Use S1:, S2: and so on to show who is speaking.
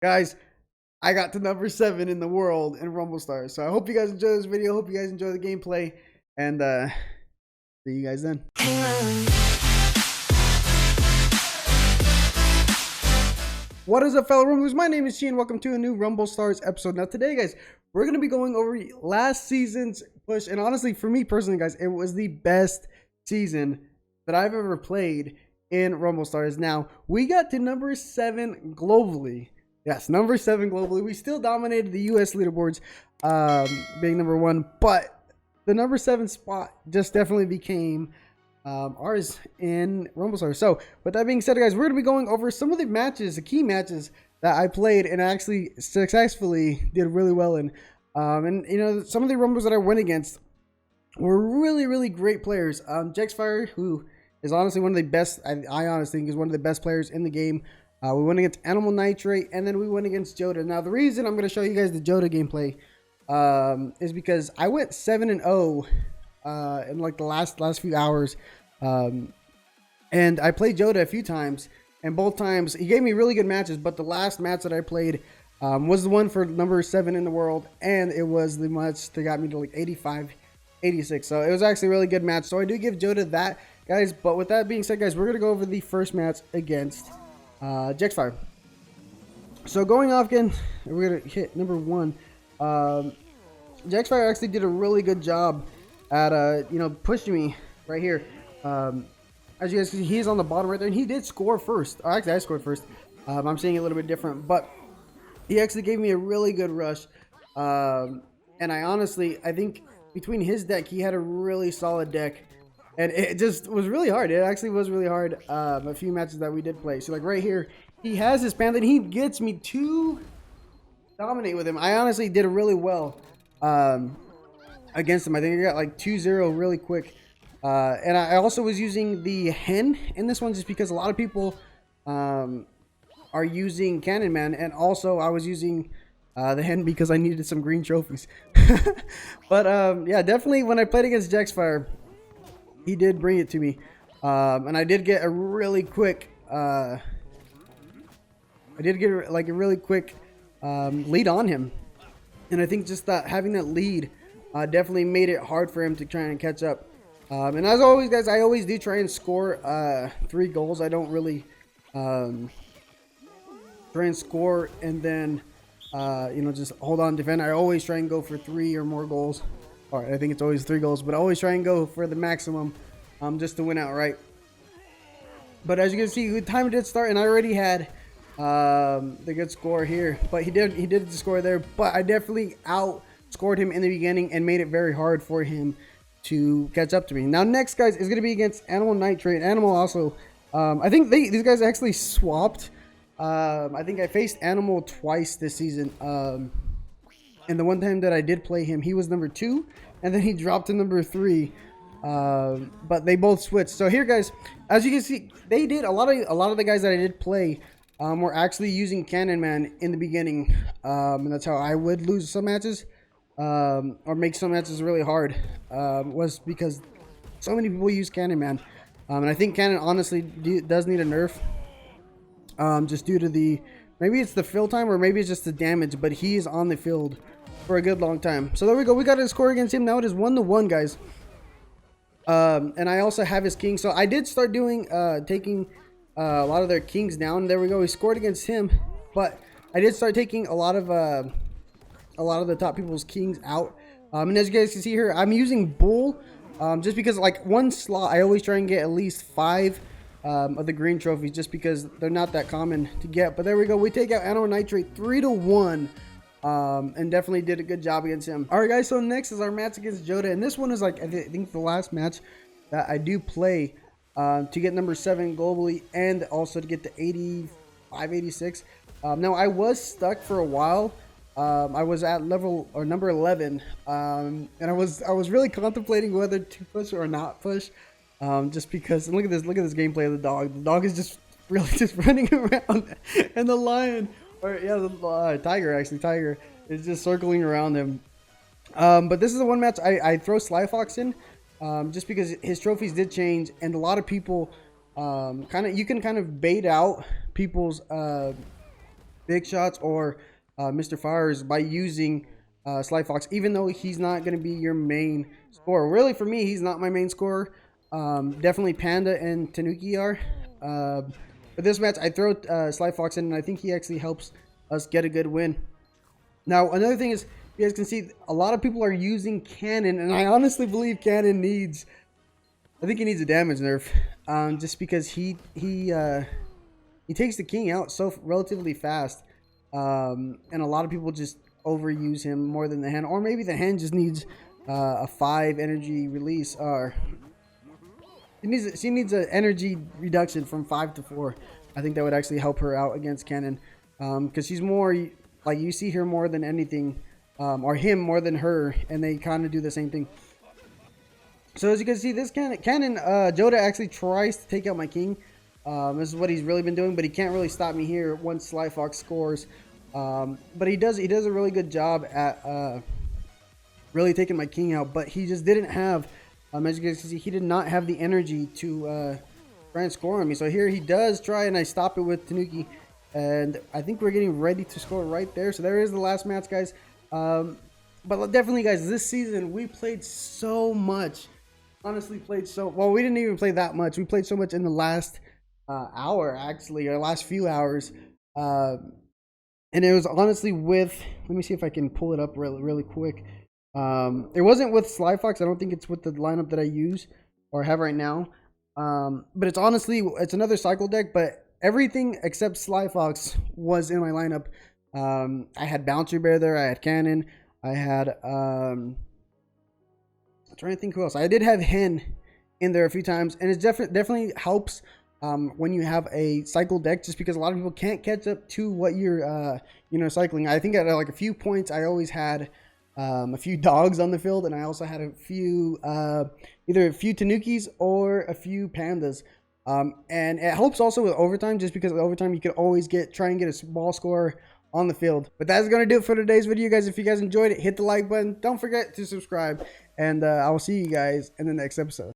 S1: Guys, I got to number 7 in the world in Rumble Stars. So I hope you guys enjoy this video. Hope you guys enjoy the gameplay. And see you guys then. What is up, fellow Rumblers? My name is Sheen. Welcome to a new Rumble Stars episode. Now today, guys, we're going to be going over last season's push. And honestly, for me personally, guys, it was the best season that I've ever played in Rumble Stars. Now, we got to number 7 globally. Yes, number 7 globally. We still dominated the US leaderboards, being number 1, but the number 7 spot just definitely became ours in Rumble Stars. So, with that being said, guys, we're going to be going over some of the matches, the key matches that I played and actually successfully did really well in. And, you know, some of the Rumbles that I went against were really, really great players. Jexfire, who is honestly one of the best, I honestly think is one of the best players in the game. We went against Animal Nitrate, and then we went against Joda. Now, the reason I'm going to show you guys the Joda gameplay is because I went 7-0 in like the last few hours, and I played Joda a few times, and both times he gave me really good matches. But the last match that I played was the one for number 7 in the world, and it was the match that got me to like 85, 86. So it was actually a really good match. So I do give Joda that, guys. But with that being said, guys, we're going to go over the first match against Jexfire. So going off again, we're gonna hit number 1. Jexfire actually did a really good job at you know, pushing me right here. As you guys can see, he's on the bottom right there, and he did score first. Actually, I scored first. I'm seeing it a little bit different, but he actually gave me a really good rush. And I think between his deck, he had a really solid deck. And it just was really hard. It actually was really hard. A few matches that we did play. So like right here, he has his Panther, and he gets me to dominate with him. I honestly did really well against him. I think I got like 2-0 really quick. And I also was using the Hen in this one just because a lot of people are using Cannon Man. And also I was using the Hen because I needed some green trophies. But yeah, definitely when I played against Jexfire, he did bring it to me, and I did get a really quick lead on him, and I think just that having that lead definitely made it hard for him to try and catch up. And as always, guys, I always do try and score 3 goals. I don't really try and score and then you know, just hold on, defend. I always try and go for 3 or more goals. All right, I think it's always 3 goals, but I always try and go for the maximum just to win outright. But as you can see, the time did start, and I already had the good score here. But he did score there, but I definitely outscored him in the beginning and made it very hard for him to catch up to me. Now, next, guys, is going to be against Animal Nitrate. Animal also, I think these guys actually swapped. I think I faced Animal twice this season. And the one time that I did play him, he was number 2, and then he dropped to number 3. But they both switched. So here, guys, as you can see, they did a lot of the guys that I did play were actually using Cannon Man in the beginning, and that's how I would lose some matches or make some matches really hard. Was because so many people use Cannon Man, and I think Cannon honestly does need a nerf, just due to maybe it's the fill time or maybe it's just the damage, but he is on the field for a good long time. So there we go. We got a score against him. Now it is 1-1, guys. And I also have his king. So I did start doing taking a lot of their kings down. There we go. We scored against him, but I did start taking a lot of the top people's kings out. And as you guys can see here, I'm using Bull just because like one slot I always try and get at least 5 of the green trophies just because they're not that common to get. But there we go. We take out Animal Nitrate 3-1. And definitely did a good job against him. All right, guys, so next is our match against Joda, and this one is like I think the last match that I do play to get number 7 globally and also to get to 85, 86. Now I was stuck for a while. I was at level or number 11, and I was really contemplating whether to push or not push, just because. And look at this gameplay of the dog. The dog is just really just running around, and the lion. Or yeah, the tiger is just circling around him. But this is the one match I throw Sly Fox in, just because his trophies did change, and a lot of people you can kind of bait out people's big shots or Mr. Fires by using Sly Fox, even though he's not going to be your main scorer. Really, for me, he's not my main scorer. Definitely Panda and Tanuki are. For this match, I throw Sly Fox in, and I think he actually helps us get a good win. Now, another thing is, you guys can see a lot of people are using Cannon, and I honestly believe Cannon needs, I think he needs a damage nerf, just because he takes the king out so relatively fast, and a lot of people just overuse him more than the hen, or maybe the hen just needs a 5 energy release, or she needs an energy reduction from 5 to 4. I think that would actually help her out against Cannon, because she's more like, you see her more than anything, or him more than her, and they kind of do the same thing. So as you can see, this Cannon, Joda actually tries to take out my king. This is what he's really been doing, but he can't really stop me here once Sly Fox scores. But he does a really good job at really taking my king out, but he just didn't have, as you guys can see, he did not have the energy to try and score on me. So here he does try, and I stop it with Tanuki, and I think we're getting ready to score right there. So there is the last match, guys. But definitely, guys, this season we played so much. Honestly, played so well. We didn't even play that much. We played so much in the last hour, actually, or last few hours. And it was honestly with, let me see if I can pull it up really quick. It wasn't with Sly Fox. I don't think it's with the lineup that I use or have right now. But it's honestly, it's another cycle deck, but everything except Sly Fox was in my lineup. I had Bouncer Bear there. I had Cannon. I had, I'm trying to think who else. I did have Hen in there a few times, and it definitely helps when you have a cycle deck, just because a lot of people can't catch up to what you're cycling. I think at like a few points I always had a few dogs on the field, and I also had a few either a few Tanukis or a few Pandas. And it helps also with overtime, just because with overtime you can always try and get a small score on the field. But that's gonna do it for today's video, guys. If you guys enjoyed it, hit the like button, don't forget to subscribe, and I will see you guys in the next episode.